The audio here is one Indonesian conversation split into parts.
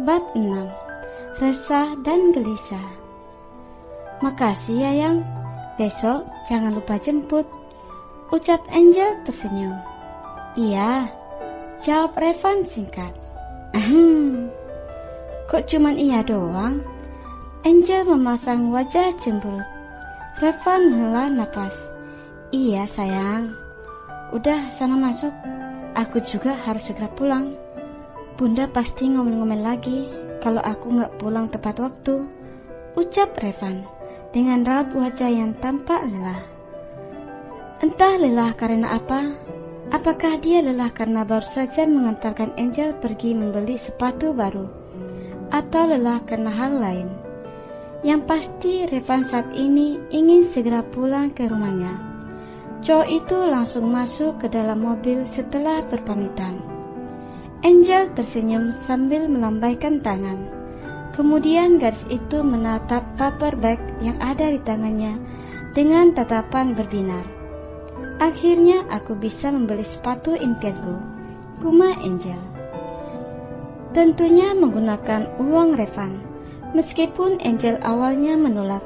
Bab 6. Resah dan gelisah. Makasih ya Yang, besok jangan lupa jemput, ucap Angel tersenyum. Iya, jawab Revan singkat. Kok cuman iya doang? Angel memasang wajah cemberut. Revan menghela napas. Iya sayang. Udah sana masuk, aku juga harus segera pulang. Bunda pasti ngomel-ngomel lagi kalau aku gak pulang tepat waktu, ucap Revan dengan raut wajah yang tampak lelah. Entah lelah karena apa. Apakah dia lelah karena baru saja mengantarkan Angel pergi membeli sepatu baru, atau lelah karena hal lain? Yang pasti Revan saat ini ingin segera pulang ke rumahnya. Cowok itu langsung masuk ke dalam mobil setelah berpamitan. Angel tersenyum sambil melambaikan tangan. Kemudian gadis itu menatap paper bag yang ada di tangannya dengan tatapan berbinar. Akhirnya aku bisa membeli sepatu impianku, gumam Angel. Tentunya menggunakan uang Revan. Meskipun Angel awalnya menolak,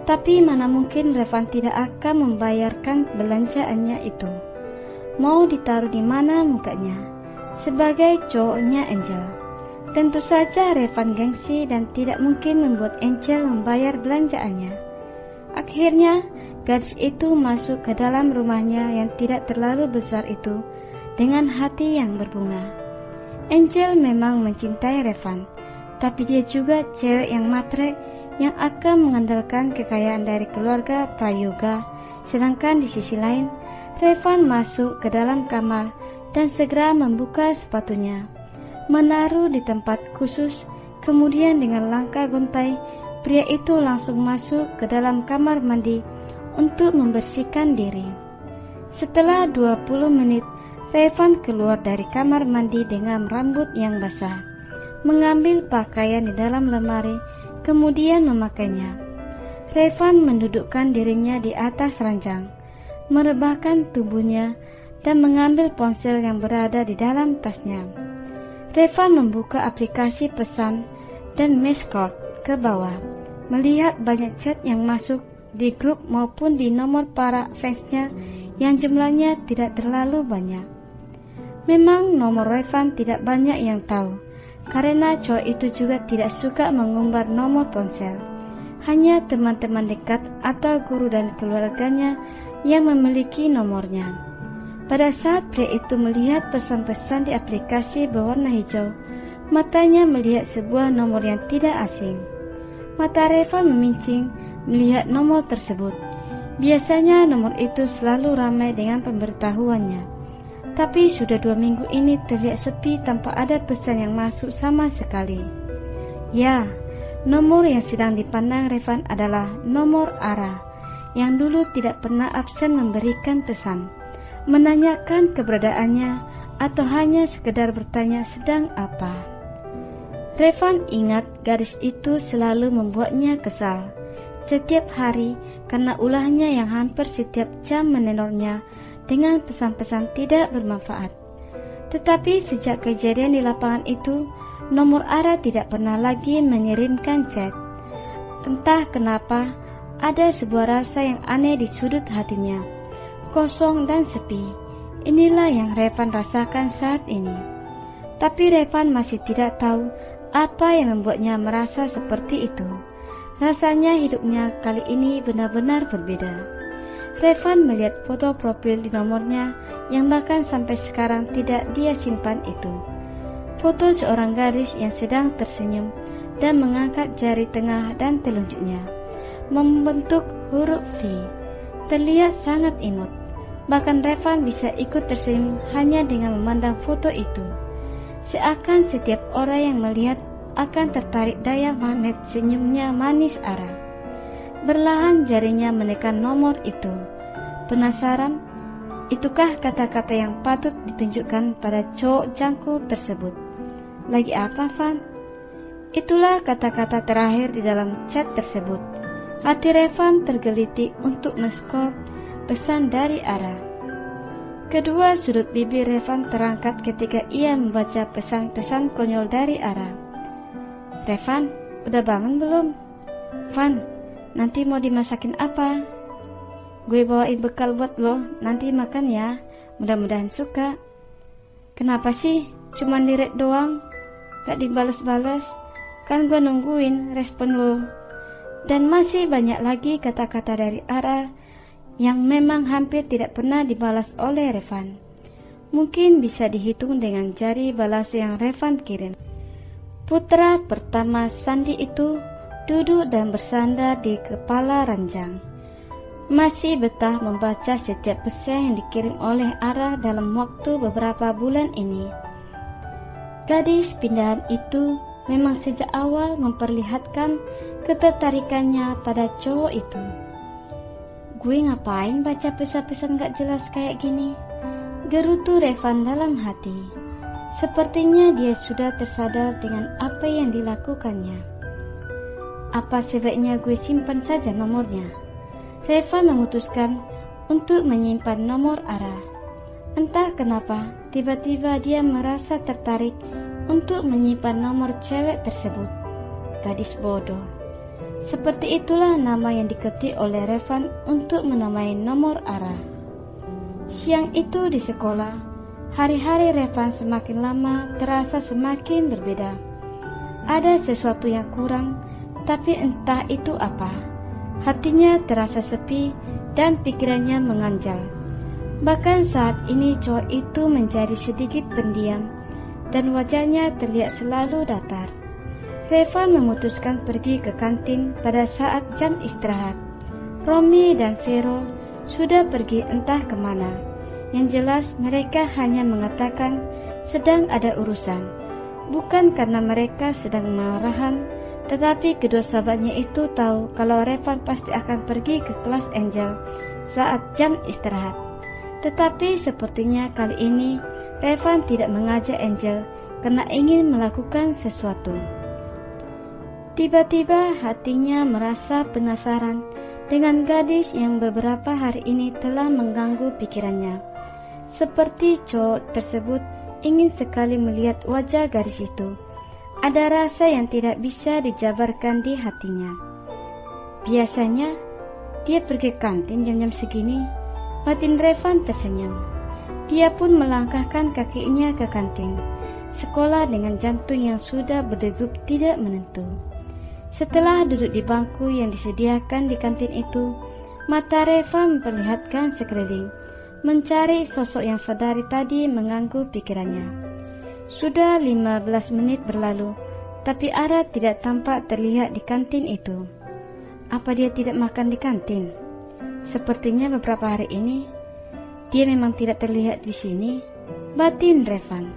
tapi mana mungkin Revan tidak akan membayarkan belanjaannya itu. Mau ditaruh di mana mukanya? Sebagai cowoknya Angel, tentu saja Revan gengsi dan tidak mungkin membuat Angel membayar belanjaannya. Akhirnya, gadis itu masuk ke dalam rumahnya yang tidak terlalu besar itu dengan hati yang berbunga. Angel memang mencintai Revan, tapi dia juga cewek yang matre yang akan mengandalkan kekayaan dari keluarga prayoga. Sedangkan di sisi lain, Revan masuk ke dalam kamar dan segera membuka sepatunya, menaruh di tempat khusus. Kemudian dengan langkah gontai, pria itu langsung masuk ke dalam kamar mandi untuk membersihkan diri. Setelah 20 menit, Revan keluar dari kamar mandi dengan rambut yang basah, mengambil pakaian di dalam lemari, kemudian memakainya. Revan mendudukkan dirinya di atas ranjang, merebahkan tubuhnya, dan mengambil ponsel yang berada di dalam tasnya. Revan membuka aplikasi pesan dan scroll ke bawah, melihat banyak chat yang masuk di grup maupun di nomor para fansnya yang jumlahnya tidak terlalu banyak. Memang nomor Revan tidak banyak yang tahu, karena cowok itu juga tidak suka mengumbar nomor ponsel. Hanya teman-teman dekat atau guru dan keluarganya yang memiliki nomornya. Pada saat pria itu melihat pesan-pesan di aplikasi berwarna hijau, matanya melihat sebuah nomor yang tidak asing. Mata Revan memincing melihat nomor tersebut. Biasanya nomor itu selalu ramai dengan pemberitahuannya, tapi sudah 2 minggu ini terlihat sepi tanpa ada pesan yang masuk sama sekali. Ya, nomor yang sedang dipandang Revan adalah nomor Ara, yang dulu tidak pernah absen memberikan pesan, menanyakan keberadaannya, atau hanya sekedar bertanya sedang apa. Revan ingat gadis itu selalu membuatnya kesal setiap hari karena ulahnya yang hampir setiap jam menenornya dengan pesan-pesan tidak bermanfaat. Tetapi sejak kejadian di lapangan itu, nomor Ara tidak pernah lagi mengirimkan chat. Entah kenapa, ada sebuah rasa yang aneh di sudut hatinya, kosong dan sepi. Inilah yang Revan rasakan saat ini. Tapi Revan masih tidak tahu apa yang membuatnya merasa seperti itu. Rasanya hidupnya kali ini benar-benar berbeda. Revan melihat foto profil di nomornya yang bahkan sampai sekarang tidak dia simpan itu. Foto seorang gadis yang sedang tersenyum dan mengangkat jari tengah dan telunjuknya membentuk huruf V. Terlihat sangat imut. Bahkan Revan bisa ikut tersenyum hanya dengan memandang foto itu. Seakan setiap orang yang melihat akan tertarik daya magnet senyumnya manis Ara. Berlahan jarinya menekan nomor itu. Penasaran? Itukah kata-kata yang patut ditunjukkan pada cowok jangkul tersebut? Lagi apa, Van? Itulah kata-kata terakhir di dalam chat tersebut. Hati Revan tergelitik untuk men-scroll pesan dari Ara. Kedua sudut bibir Revan terangkat ketika ia membaca pesan-pesan konyol dari Ara. Revan, udah bangun belum? Van, nanti mau dimasakin apa? Gue bawain bekal buat lo, nanti makan ya. Mudah-mudahan suka. Kenapa sih? Cuman direct doang, gak dibales-bales. Kan gue nungguin respon lo. Dan masih banyak lagi kata-kata dari Ara yang memang hampir tidak pernah dibalas oleh Revan. Mungkin bisa dihitung dengan jari balas yang Revan kirim. Putra pertama Sandi itu duduk dan bersandar di kepala ranjang. Masih betah membaca setiap pesan yang dikirim oleh Ara dalam waktu beberapa bulan ini. Gadis pindahan itu memang sejak awal memperlihatkan ketertarikannya pada cowok itu. Gue ngapain baca pesan-pesan gak jelas kayak gini? Gerutu Revan dalam hati. Sepertinya dia sudah tersadar dengan apa yang dilakukannya. Apa sebaiknya gue simpan saja nomornya? Revan memutuskan untuk menyimpan nomor Ara. Entah kenapa, tiba-tiba dia merasa tertarik untuk menyimpan nomor cewek tersebut. Gadis bodoh. Seperti itulah nama yang diketik oleh Revan untuk menamai nomor Ara. Siang itu di sekolah, hari-hari Revan semakin lama terasa semakin berbeda. Ada sesuatu yang kurang, tapi entah itu apa. Hatinya terasa sepi dan pikirannya menganjal. Bahkan saat ini cowok itu menjadi sedikit pendiam dan wajahnya terlihat selalu datar. Revan memutuskan pergi ke kantin pada saat jam istirahat. Romi dan Vero sudah pergi entah kemana. Yang jelas mereka hanya mengatakan sedang ada urusan. Bukan karena mereka sedang marahan, tetapi kedua sahabatnya itu tahu kalau Revan pasti akan pergi ke kelas Angel saat jam istirahat. Tetapi sepertinya kali ini Revan tidak mengajak Angel karena ingin melakukan sesuatu. Tiba-tiba hatinya merasa penasaran dengan gadis yang beberapa hari ini telah mengganggu pikirannya. Seperti cowok tersebut ingin sekali melihat wajah gadis itu. Ada rasa yang tidak bisa dijabarkan di hatinya. Biasanya dia pergi kantin jam-jam segini. Batin Revan tersenyum. Dia pun melangkahkan kakinya ke kantin sekolah dengan jantung yang sudah berdegup tidak menentu. Setelah duduk di bangku yang disediakan di kantin itu, mata Revan memperlihatkan sekeliling, mencari sosok yang sedari tadi mengganggu pikirannya. Sudah 15 menit berlalu, tapi Ara tidak tampak terlihat di kantin itu. Apa dia tidak makan di kantin? Sepertinya beberapa hari ini dia memang tidak terlihat di sini. Batin Revan.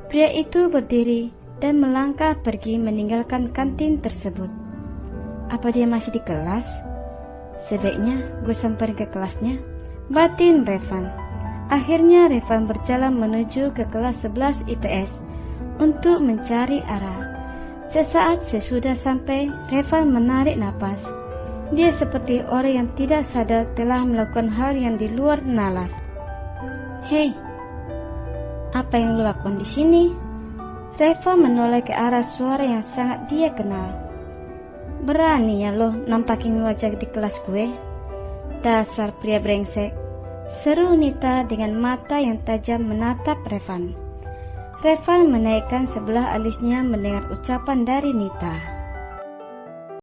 Pria itu berdiri dan melangkah pergi meninggalkan kantin tersebut. Apa dia masih di kelas? Sebaiknya gue samperin ke kelasnya. Batin Revan. Akhirnya Revan berjalan menuju ke kelas 11 IPS untuk mencari Ara. Sesaat sesudah sampai, Revan menarik napas. Dia seperti orang yang tidak sadar telah melakukan hal yang di luar nalar. Hei, apa yang lu lakukan di sini? Revan menoleh ke arah suara yang sangat dia kenal. Berani ya lo nampakin wajah di kelas gue? Dasar pria brengsek, seru Nita dengan mata yang tajam menatap Revan. Revan menaikkan sebelah alisnya mendengar ucapan dari Nita.